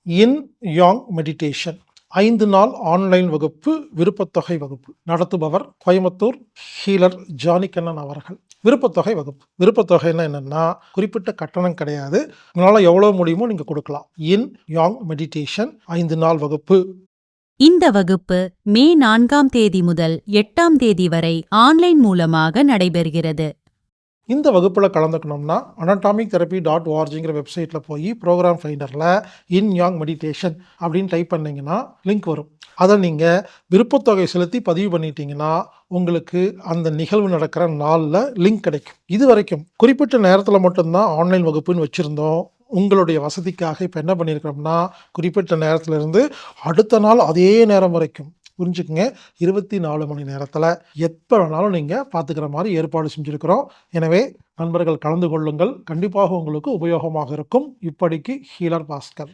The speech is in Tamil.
இன் யாங் மெடிடேஷன் 5 நாள் ஆன்லைன் வகுப்பு விருப்பத்தொகை வகுப்பு நடத்துபவர் கோயம்புத்தூர் ஹீலர் ஜானிகண்ணன் அவர்கள். விருப்பத்தொகை வகுப்பு. விருப்பத்தொகைன்னா என்னன்னா குறிப்பிட்ட கட்டணம் கிடையாது. உங்களால் எவ்வளோ முடியுமோ நீங்கள் கொடுக்கலாம். இன் யாங் மெடிடேஷன் 5 நாள் வகுப்பு. இந்த வகுப்பு மே 4ஆம் தேதி முதல் 8ஆம் தேதி வரை ஆன்லைன் மூலமாக நடைபெறுகிறது. இந்த வகுப்பில் கலந்துக்கணும்னா anatomictherapy.orgங்கிற வெப்சைட்டில் போய் ப்ரோக்ராம் ஃபைண்டரில் இன் யாங் மெடிடேஷன் அப்படின்னு டைப் பண்ணிங்கன்னா லிங்க் வரும். அதை நீங்கள் விருப்பத்தொகை செலுத்தி பதிவு பண்ணிட்டீங்கன்னா உங்களுக்கு அந்த நிகழ்வு நடக்கிற நாளில் லிங்க் கிடைக்கும். இது வரைக்கும் குறிப்பிட்ட நேரத்தில் மட்டும்தான் ஆன்லைன் வகுப்புன்னு வச்சுருந்தோம். உங்களுடைய வசதிக்காக இப்போ என்ன பண்ணியிருக்கிறோம்னா குறிப்பிட்ட நேரத்திலிருந்து அடுத்த நாள் அதே நேரம் வரைக்கும் புரிஞ்சுக்குங்க 24 மணி நேரத்தில் எப்போ வேணாலும் நீங்கள் பார்த்துக்கிற மாதிரி ஏற்பாடு செஞ்சுருக்கிறோம். எனவே நண்பர்கள் கலந்து கொள்ளுங்கள். கண்டிப்பாக உங்களுக்கு உபயோகமாக இருக்கும். இப்படிக்கு ஹீலர் பாஸ்கர்.